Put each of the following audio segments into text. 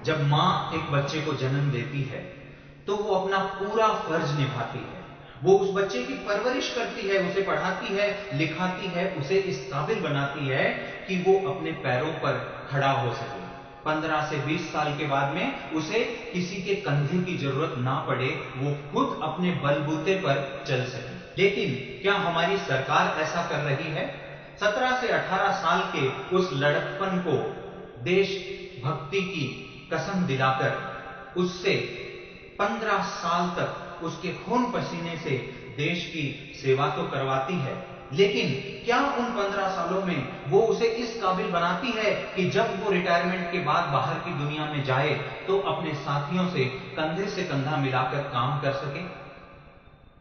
जब माँ एक बच्चे को जन्म देती है तो वो अपना पूरा फर्ज निभाती है। वो उस बच्चे की परवरिश करती है, उसे पढ़ाती है, लिखाती है, उसे इस काबिल बनाती है कि वो अपने पैरों पर खड़ा हो सके। 15 से 20 साल के बाद में उसे किसी के कंधे की जरूरत ना पड़े, वो खुद अपने बलबूते पर चल सके। लेकिन क्या हमारी सरकार ऐसा कर रही है? 17 से 18 साल के उस लड़कपन को देशभक्ति की कसम दिलाकर उससे 15 साल तक उसके खून पसीने से देश की सेवा तो करवाती है, लेकिन क्या उन 15 सालों में वो उसे इस काबिल बनाती है कि जब वो रिटायरमेंट के बाद बाहर की दुनिया में जाए तो अपने साथियों से कंधा मिलाकर काम कर सके?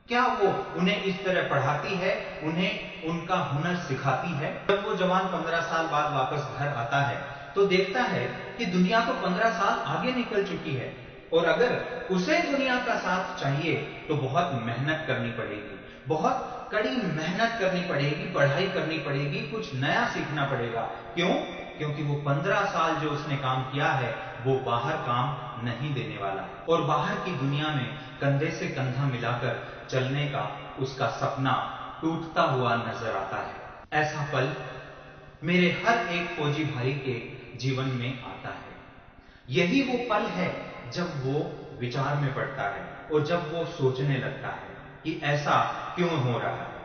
क्या वो उन्हें इस तरह पढ़ाती है, उन्हें उनका हुनर सिखाती है? जब वो जवान 15 साल बाद वापस घर आता है तो देखता है कि दुनिया तो 15 साल आगे निकल चुकी है, और अगर उसे दुनिया का साथ चाहिए तो बहुत मेहनत करनी पड़ेगी, बहुत कड़ी मेहनत करनी पड़ेगी, पढ़ाई करनी पड़ेगी, कुछ नया सीखना पड़ेगा। क्यों? क्योंकि वो 15 साल जो उसने काम किया है वो बाहर काम नहीं देने वाला है, और बाहर की दुनिया में कंधे से कंधा मिलाकर चलने का उसका सपना टूटता हुआ नजर आता है। ऐसा पल मेरे हर एक फौजी भाई के जीवन में आता है। यही वो पल है जब वो विचार में पड़ता है और जब वो सोचने लगता है कि ऐसा क्यों हो रहा है।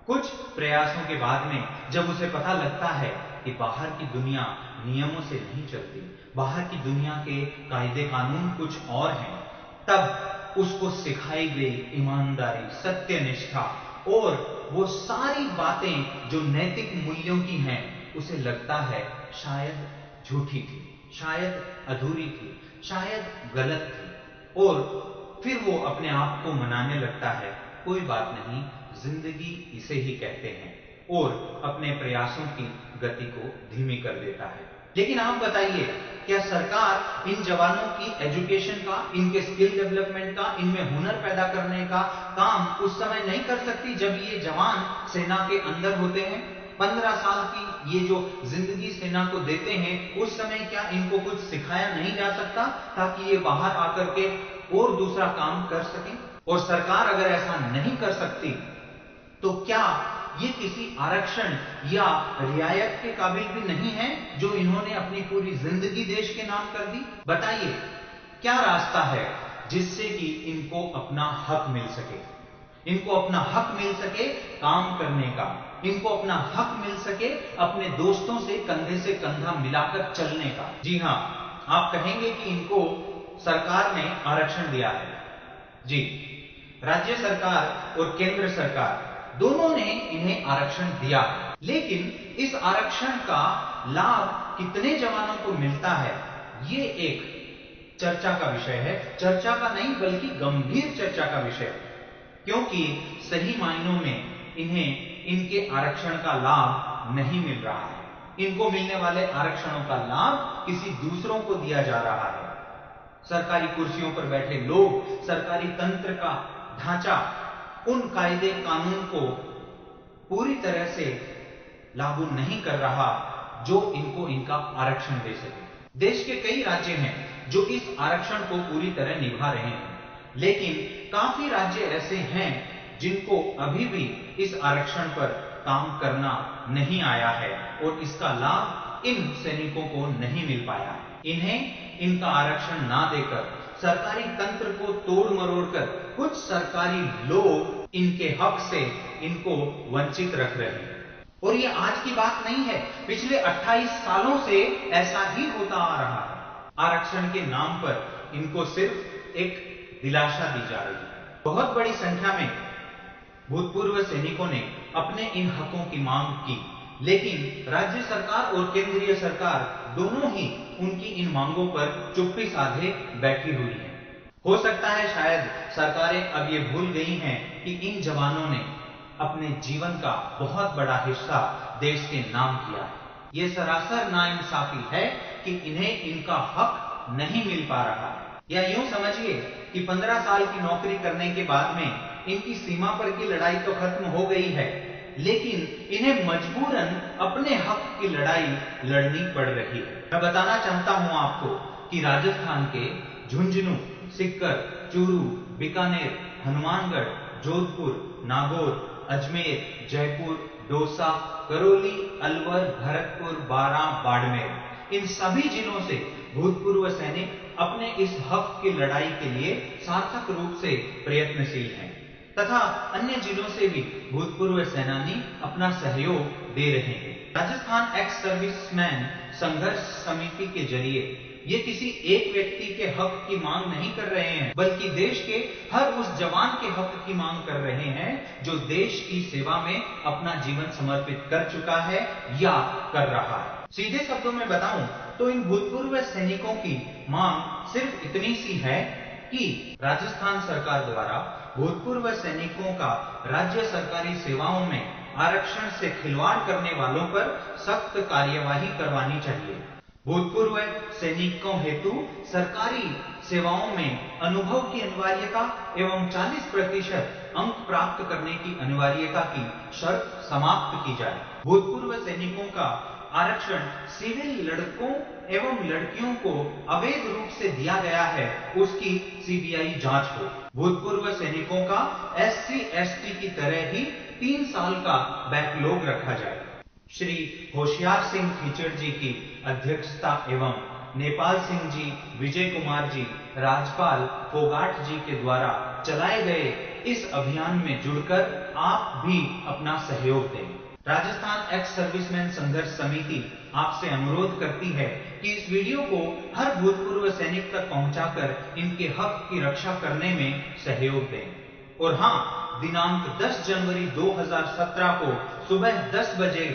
कुछ प्रयासों के बाद में जब उसे पता लगता है कि बाहर की दुनिया नियमों से नहीं चलती, बाहर की दुनिया के कायदे कानून कुछ और हैं, तब उसको सिखाई गई ईमानदारी, सत्यनिष्ठा और वो सारी बातें जो नैतिक मूल्यों की हैं, उसे लगता है शायद झूठी थी, शायद अधूरी थी, शायद गलत थी, और फिर वो अपने आप को मनाने लगता है, कोई बात नहीं, जिंदगी इसे ही कहते हैं, और अपने प्रयासों की गति को धीमी कर देता है। लेकिन आप बताइए, क्या सरकार इन जवानों की एजुकेशन का, इनके स्किल डेवलपमेंट का, इनमें हुनर पैदा करने का काम उस समय नहीं कर सकती जब ये जवान सेना के अंदर होते हैं? 15 साल की ये जो जिंदगी सेना को देते हैं, उस समय क्या इनको कुछ सिखाया नहीं जा सकता ताकि ये बाहर आकर के और दूसरा काम कर सकें? और सरकार अगर ऐसा नहीं कर सकती तो क्या ये किसी आरक्षण या रियायत के काबिल भी नहीं है जो इन्होंने अपनी पूरी जिंदगी देश के नाम कर दी? बताइए, क्या रास्ता है जिससे कि इनको अपना हक मिल सके, इनको अपना हक मिल सके काम करने का, इनको अपना हक मिल सके अपने दोस्तों से कंधा मिलाकर चलने का? जी हां, आप कहेंगे कि इनको सरकार ने आरक्षण दिया है। जी, राज्य सरकार और केंद्र सरकार दोनों ने इन्हें आरक्षण दिया, लेकिन इस आरक्षण का लाभ कितने जवानों को मिलता है, ये एक चर्चा का विषय है। चर्चा का नहीं बल्कि गंभीर चर्चा का विषय, क्योंकि सही मायनों में इन्हें इनके आरक्षण का लाभ नहीं मिल रहा है। इनको मिलने वाले आरक्षणों का लाभ किसी दूसरों को दिया जा रहा है। सरकारी कुर्सियों पर बैठे लोग, सरकारी तंत्र का ढांचा उन कायदे कानून को पूरी तरह से लागू नहीं कर रहा जो इनको इनका आरक्षण दे सके। देश के कई राज्य हैं जो इस आरक्षण को पूरी तरह निभा रहे हैं, लेकिन काफी राज्य ऐसे हैं जिनको अभी भी इस आरक्षण पर काम करना नहीं आया है और इसका लाभ इन सैनिकों को नहीं मिल पाया। इन्हें इनका आरक्षण ना देकर सरकारी तंत्र को तोड़ मरोड़ कर कुछ सरकारी लोग इनके हक से इनको वंचित रख रहे हैं। और ये आज की बात नहीं है, पिछले 28 सालों से ऐसा ही होता आ रहा है। आरक्षण के नाम पर इनको सिर्फ एक दिलासा दी जा रही है। बहुत बड़ी संख्या में भूतपूर्व सैनिकों ने अपने इन हकों की मांग की, लेकिन राज्य सरकार और केंद्रीय सरकार दोनों ही उनकी इन मांगों पर चुप्पी साधे बैठी हुई है। हो सकता है शायद सरकारें अब ये भूल गई हैं कि इन जवानों ने अपने जीवन का बहुत बड़ा हिस्सा देश के नाम किया है। ये सरासर नाइंसाफी है कि इन्हें इनका हक नहीं मिल पा रहा है। या यूं समझिए कि 15 साल की नौकरी करने के बाद में इनकी सीमा पर की लड़ाई तो खत्म हो गई है, लेकिन इन्हें मजबूरन अपने हक की लड़ाई लड़नी पड़ रही है। मैं बताना चाहता हूं आपको कि राजस्थान के झुंझुनू, सीकर, चूरू, बीकानेर, हनुमानगढ़, जोधपुर, नागौर, अजमेर, जयपुर, दौसा, करौली, अलवर, भरतपुर, बारां, बाड़मेर, इन सभी जिलों से भूतपूर्व सैनिक अपने इस हक की लड़ाई के लिए सार्थक रूप से प्रयत्नशील हैं तथा अन्य जिलों से भी भूतपूर्व सेनानी अपना सहयोग दे रहे हैं। राजस्थान एक्स सर्विसमैन संघर्ष समिति के जरिए ये किसी एक व्यक्ति के हक की मांग नहीं कर रहे हैं, बल्कि देश के हर उस जवान के हक की मांग कर रहे हैं जो देश की सेवा में अपना जीवन समर्पित कर चुका है या कर रहा है। सीधे शब्दों में बताऊं तो इन भूतपूर्व सैनिकों की मांग सिर्फ इतनी सी है कि राजस्थान सरकार द्वारा भूतपूर्व सैनिकों का राज्य सरकारी सेवाओं में आरक्षण से खिलवाड़ करने वालों पर सख्त कार्यवाही करवानी चाहिए। भूतपूर्व सैनिकों हेतु सरकारी सेवाओं में अनुभव की अनिवार्यता एवं 40% अंक प्राप्त करने की अनिवार्यता की शर्त समाप्त की जाए। भूतपूर्व सैनिकों का आरक्षण सिविल लड़कों एवं लड़कियों को अवैध रूप से दिया गया है, उसकी सीबीआई जांच हो। भूतपूर्व सैनिकों का SC/ST की तरह ही 3 साल का बैकलॉग रखा जाए। श्री होशियार सिंह खीचड़ जी की अध्यक्षता एवं नेपाल सिंह जी, विजय कुमार जी, राजपाल फोगाट जी के द्वारा चलाए गए इस अभियान में जुड़कर आप भी अपना सहयोग दें। राजस्थान एक्स सर्विसमैन संघर्ष समिति आपसे अनुरोध करती है कि इस वीडियो को हर भूतपूर्व सैनिक तक पहुंचाकर इनके हक की रक्षा करने में सहयोग दें। और हां, दिनांक 10 जनवरी 2017 को सुबह 10 बजे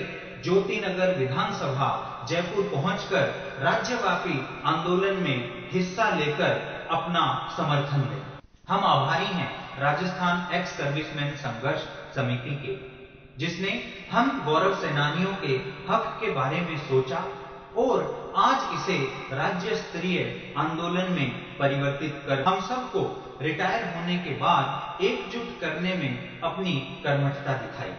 ज्योतिनगर विधानसभा जयपुर पहुंचकर राज्यव्यापी आंदोलन में हिस्सा लेकर अपना समर्थन दें। हम आभारी हैं राजस्थान एक्स सर्विसमैन संघर्ष समिति के, जिसने हम गौरव सेनानियों के हक के बारे में सोचा और आज इसे राज्य स्तरीय आंदोलन में परिवर्तित कर हम सबको रिटायर होने के बाद एकजुट करने में अपनी कर्मठता दिखाई।